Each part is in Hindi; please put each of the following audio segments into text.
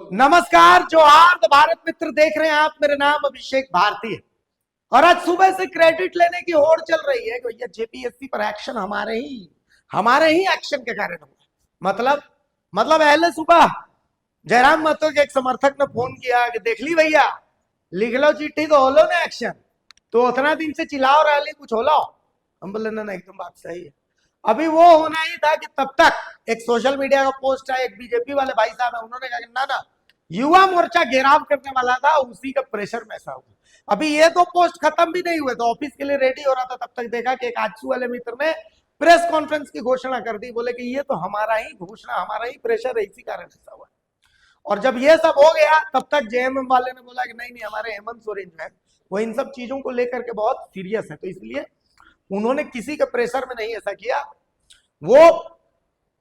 नमस्कार जोहार भारत मित्र देख रहे हैं आप। मेरा नाम अभिषेक भारती है और आज सुबह से क्रेडिट लेने की होड़ चल रही है कि भैया जेपीएससी पर एक्शन हमारे ही एक्शन के कारण हुआ। मतलब पहले सुबह जयराम महतो के एक समर्थक ने फोन किया कि देख ली भैया लिख लो चिट्ठी तो हो लो ना एक्शन, तो उतना दिन से चिल्लाओ रही कुछ हो लो। हम बोले ना एकदम बात सही है। अभी वो होना ही था कि तब तक एक सोशल मीडिया का पोस्ट है, एक बीजेपी वाले भाई साहब है, उन्होंने कहा कि ना युवा मोर्चा घेराव करने वाला था, उसी का प्रेशर में ऐसा हुआ। अभी ये तो पोस्ट खत्म भी नहीं हुए तो ऑफिस के लिए रेडी हो रहा था, तब तक देखा कि एक आजसू वाले मित्र ने प्रेस कॉन्फ्रेंस की घोषणा कर दी। बोले कि ये तो हमारा ही घोषणा, हमारा ही प्रेशर है, इसी कारण ऐसा हुआ। और जब ये सब हो गया तब तक जेएमएम वाले ने बोला कि नहीं हमारे हेमंत सोरेन जो है वो इन सब चीजों को लेकर के बहुत सीरियस है, तो इसलिए उन्होंने किसी के प्रेशर में नहीं ऐसा किया। वो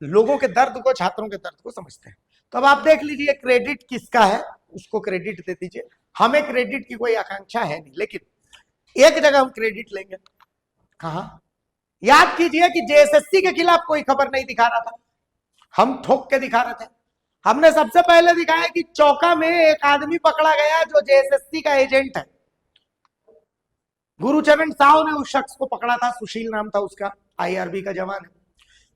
लोगों के दर्द को, छात्रों के दर्द को समझते हैं। तो अब आप देख लीजिए क्रेडिट किसका है, उसको क्रेडिट दे दीजिए। हमें क्रेडिट की कोई आकांक्षा है नहीं, लेकिन एक जगह हम क्रेडिट लेंगे। कहा याद कीजिए कि जेएसएससी के खिलाफ कोई खबर नहीं दिखा रहा था, हम ठोक के दिखा रहे थे। हमने सबसे पहले दिखाया कि चौका में एक आदमी पकड़ा गया जो जेएसएससी का एजेंट है। गुरुचरण साहू ने उस शख्स को पकड़ा था, सुशील नाम था उसका, आईआरबी का जवान है।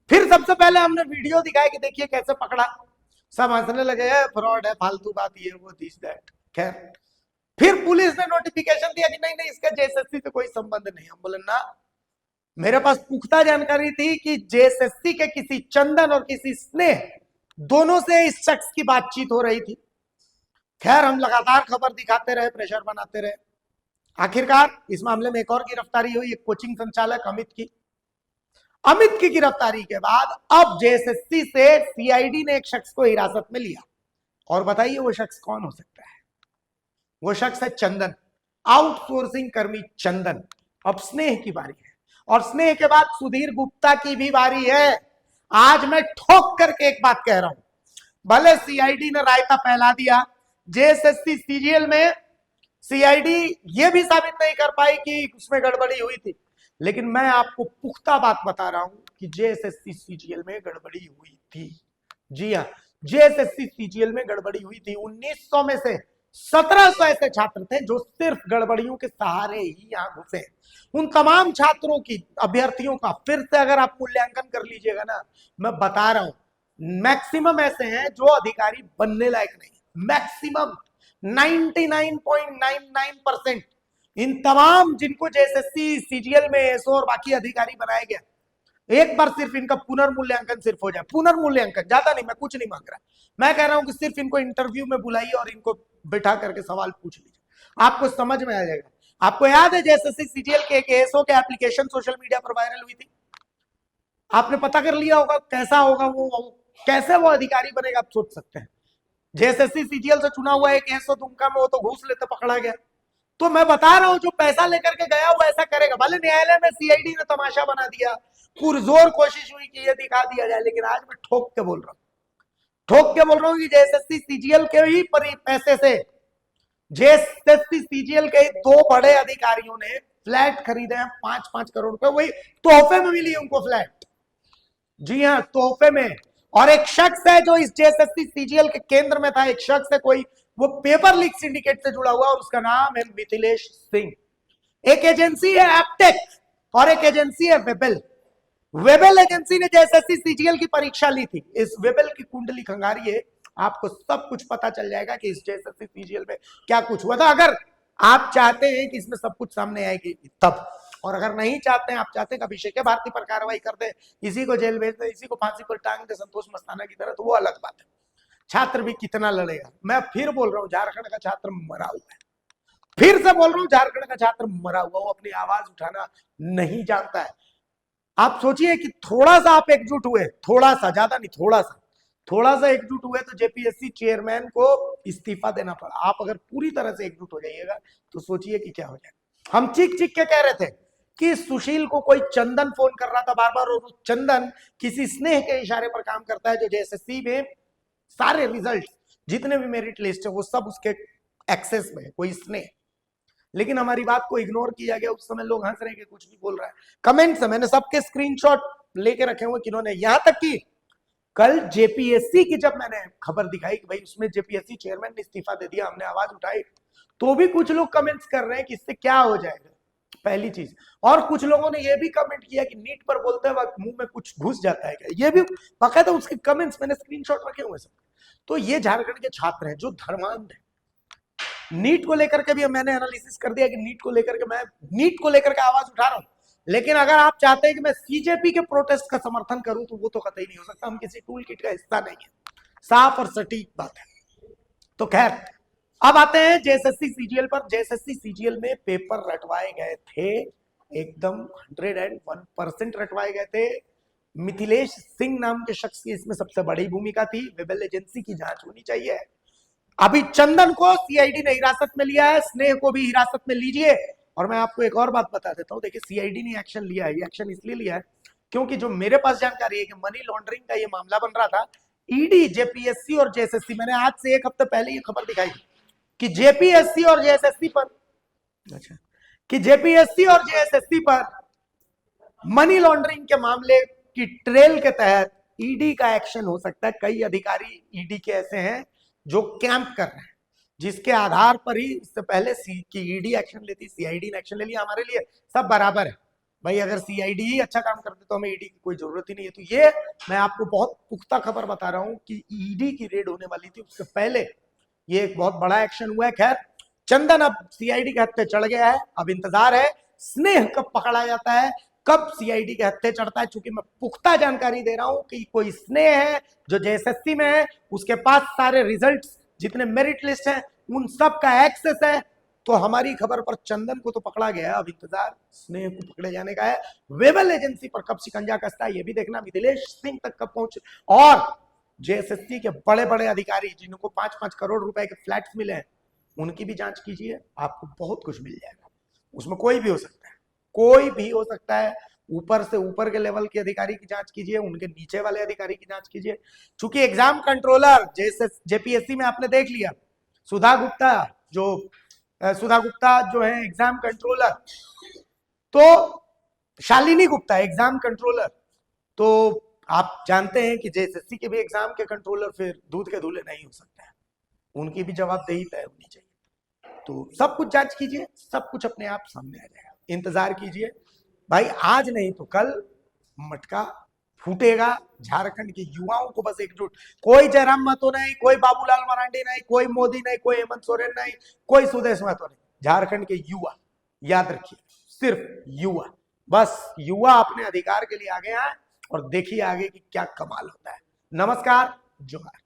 फिर सबसे पहले हमने वीडियो दिखाया कि देखिए कैसे पकड़ा। सब हंसने लगे, फ्रॉड है, फालतू बात, ये वो दिस दैट। खैर फिर पुलिस ने नोटिफिकेशन दिया कि नहीं इसका जेएसएससी से कोई संबंध नहीं। हम बोले ना, मेरे पास पुख्ता जानकारी थी कि जेएसएससी के किसी चंदन और किसी स्नेह दोनों से इस शख्स की बातचीत हो रही थी। खैर हम लगातार खबर दिखाते रहे, प्रेशर बनाते रहे। आखिरकार इस मामले में एक और गिरफ्तारी हुई, एक कोचिंग संचालक अमित की गिरफ्तारी के बाद अब जेएसएससी से सीआईडी ने एक शख्स को हिरासत में लिया। और बताइए वो शख्स कौन हो सकता है? वो शख्स है चंदन, आउटसोर्सिंग कर्मी चंदन। अब स्नेह की बारी है और स्नेह के बाद सुधीर गुप्ता की भी बारी है। आज मैं ठोक करके एक बात कह रहा हूं, भले सीआईडी ने रायता फैला दिया, जेएसएससी सीजीएल में सीआईडी ये भी साबित नहीं कर पाई कि उसमें गड़बड़ी हुई थी, लेकिन मैं आपको पुख्ता बात बता रहा हूं कि जेएसएससी सीजीएल में गड़बड़ी हुई थी। जी हां, जेएसएससी सीजीएल में गड़बड़ी हुई थी। 1900 में से 1700 ऐसे छात्र थे जो सिर्फ गड़बड़ियों के सहारे ही यहां घुसे। उन तमाम छात्रों की, अभ्यर्थियों का फिर से अगर आप मूल्यांकन कर लीजिएगा ना, मैं बता रहा हूं मैक्सिमम ऐसे हैं जो अधिकारी बनने लायक नहीं। मैक्सिमम 99.99% इन तमाम जिनको जेएसएससी सीजीएल में एसओ और बाकी अधिकारी बनाया गया, एक बार सिर्फ इनका पुनर्मूल्यांकन सिर्फ हो जाए, पुनर्मूल्यांकन, ज्यादा नहीं, मैं कुछ नहीं मांग रहा, मैं कह रहा हूं कि सिर्फ इनको इंटरव्यू में बुलाइए और इनको बैठा करके सवाल पूछ लीजिए, आपको समझ में आ जाएगा। आपको याद है जेएसएससी सीजीएल के एक एसओ के एप्लीकेशन सोशल मीडिया पर वायरल हुई थी? आपने पता कर लिया होगा कैसा होगा वो, कैसे वो अधिकारी बनेगा, आप सोच सकते हैं। जेएसएससी सीजीएल से चुना हुआ एक एसओ दुमका में, वो तो घूस लेते पकड़ा गया। तो मैं बता रहा हूं जो पैसा लेकर के गया वो ऐसा करेगा। भले न्यायालय में सीआईडी ने तमाशा बना दिया, पुरजोर कोशिश हुई कि ये दिखा दिया जाए, लेकिन आज मैं ठोक के बोल रहा हूं कि जेएसएससी सीजीएल के ही पैसे से जेएसएससी सीजीएल के दो बड़े अधिकारियों ने फ्लैट खरीदे हैं 5-5 करोड़ रुपए, वही तोहफे में मिली उनको फ्लैट। जी हाँ, तोहफे में। और एक शख्स है जो इस जेएसएससी सीजीएल के केंद्र में था, एक शख्स है कोई, वो पेपर लीक सिंडिकेट से जुड़ा हुआ और उसका नाम है मिथिलेश सिंह। एक एजेंसी है एप्टेक और एक एजेंसी है वेबल। वेबल एजेंसी ने जेएसएससी सीजीएल की परीक्षा ली थी। इस वेबल की कुंडली खंगारिए, आपको सब कुछ पता चल जाएगा कि इस जेएसएससी सीजीएल में क्या कुछ हुआ था। अगर आप चाहते हैं कि इसमें सब कुछ सामने आएगी तब, और अगर नहीं चाहते हैं, आप चाहते हैं कि अभिषेक भारती पर कार्रवाई कर दे, इसी को जेल भेज दे, इसी को फांसी पर टांग दे संतोष मस्ताना की तरह, तो वो अलग बात है। छात्र भी कितना लड़ेगा। मैं फिर बोल रहा हूं झारखंड का छात्र मरा हुआ है, फिर से बोल रहा हूं झारखंड का छात्र मरा हुआ, वो अपनी आवाज उठाना नहीं जानता है। आप सोचिए कि थोड़ा सा आप एकजुट हुए, थोड़ा सा, ज्यादा नहीं, थोड़ा सा एकजुट हुए तो जेपीएससी चेयरमैन को इस्तीफा देना पड़ा। आप अगर पूरी तरह से एकजुट हो जाइएगा तो सोचिए कि क्या हो जाएगा। हम चीख के कह रहे थे कि सुशील को कोई चंदन फोन कर रहा था बार बार, और चंदन किसी स्नेह के इशारे पर काम करता है जो जेएसएससी में सारे रिजल्ट, जितने भी मेरिट लिस्ट है वो सब उसके एक्सेस में है, कोई स्नेह। लेकिन हमारी बात को इग्नोर किया गया। उस समय लोग हंस रहे कि कुछ भी बोल रहा है। कमेंट से मैंने सबके स्क्रीनशॉट लेके रखे हुए, किन्होंने, यहां तक कि कल जेपीएससी की जब मैंने खबर दिखाई कि भाई उसमें जेपीएससी चेयरमैन ने इस्तीफा दे दिया, हमने आवाज उठाई, तो भी कुछ लोग कमेंट्स कर रहे हैं कि इससे क्या हो जाएगा, पहली चीज। और कुछ लोगों ने यह भी कमेंट किया कि नीट पर बोलते वक्त मुंह में कुछ घुस जाता है क्या, ये भी बाकायदा उसके कमेंट्स मैंने स्क्रीनशॉट रखे हुए सब। तो ये झारखंड के छात्र हैं जो धर्मांध है। नीट को लेकर के भी मैंने एनालिसिस कर दिया कि नीट को लेकर के मैं नीट को लेकर के आवाज उठा रहा हूं, लेकिन अगर आप चाहते हैं कि मैं सीजेपी के प्रोटेस्ट का समर्थन करूं तो वो तो कतई नहीं हो सकता, हम किसी टूल किट का हिस्सा नहीं है, साफ और सटीक बात है। तो खैर अब आते हैं जेएसएससी सीजीएल पर। जेएसएससी सीजीएल में पेपर रटवाए गए थे, एकदम 101% रटवाए गए थे। मिथिलेश सिंह नाम के शख्स की इसमें सबसे बड़ी भूमिका थी। वेबल एजेंसी की जांच होनी चाहिए। अभी चंदन को सीआईडी ने हिरासत में लिया है, स्नेह को भी हिरासत में लीजिए। और मैं आपको एक और बात बता देता हूं, देखिए सीआईडी ने एक्शन लिया है, ये एक्शन इसलिए लिया है क्योंकि जो मेरे पास जानकारी है कि मनी लॉन्ड्रिंग का ये मामला बन रहा था। ईडी, जेपीएससी और जेएसएससी, मैंने आज से एक हफ्ते पहले ये खबर दिखाई कि जेपीएससी और जेएसएससी पर, अच्छा, कि जेपीएससी और जेएसएससी पर मनी लॉन्ड्रिंग के मामले की ट्रेल के तहत ईडी का एक्शन हो सकता है। कई अधिकारी ईडी के ऐसे हैं जो कैंप कर रहे हैं, जिसके आधार पर ही इससे पहले की ईडी एक्शन लेती, सीआईडी ने एक्शन ले लिया। हमारे लिए सब बराबर है भाई, अगर सीआईडी ही अच्छा काम करते तो हमें ईडी की कोई जरूरत ही नहीं है। तो ये मैं आपको बहुत पुख्ता खबर बता रहा हूं कि ईडी की रेड होने वाली थी, उससे पहले ये एक बहुत बड़ा एक्शन हुआ है। खैर चंदन अब सीआईडी के हत्थे चढ़ गया है, अब इंतजार है स्नेह कब पकड़ा जाता है, कब सीआईडी के हत्थे चढ़ता है। चूंकि मैं पुख्ता जानकारी दे रहा हूं कि कोई स्नेह है जो जेएसएससी में है, उसके पास सारे रिजल्ट्स, जितने मेरिट लिस्ट हैं उन सब का एक्सेस है। तो हमारी खबर पर चंदन को तो पकड़ा गया, अब इंतजार स्नेह को पकड़े जाने का है। वेबल एजेंसी पर कब शिकंजा कसता है ये भी देखना, मिथिलेश सिंह तक कब पहुंचे। और जेएसएससी के बड़े बड़े अधिकारी जिनको 5-5 करोड़ रुपए के फ्लैट्स मिले हैं, उनकी भी जांच कीजिए, आपको बहुत कुछ मिल जाएगा। उसमें कोई भी हो सकता है, कोई भी हो सकता है। ऊपर से ऊपर के लेवल के अधिकारी की जांच कीजिए, उनके नीचे वाले अधिकारी की जांच कीजिए। चूंकि एग्जाम कंट्रोलर जेपीएससी में आपने देख लिया, सुधा गुप्ता जो है एग्जाम कंट्रोलर, तो शालिनी गुप्ता एग्जाम कंट्रोलर, तो आप जानते हैं कि जेएसएससी के भी एग्जाम के कंट्रोलर फिर दूध के धुले नहीं हो सकते हैं, उनकी भी जवाबदेही तय होनी चाहिए। तो सब कुछ जांच कीजिए, सब कुछ अपने आप सामने आ जाएगा, इंतजार कीजिए भाई। आज नहीं तो कल मटका फूटेगा। झारखंड के युवाओं को बस एकजुट, कोई जयराम महतो नहीं, कोई बाबूलाल मरांडी नहीं, कोई मोदी नहीं, कोई हेमंत सोरेन नहीं, कोई सुदेश महतो नहीं, झारखंड के युवा, याद रखिए सिर्फ युवा, बस युवा अपने अधिकार के लिए आगे आए और देखिए आगे की क्या कमाल होता है। नमस्कार, जोहार।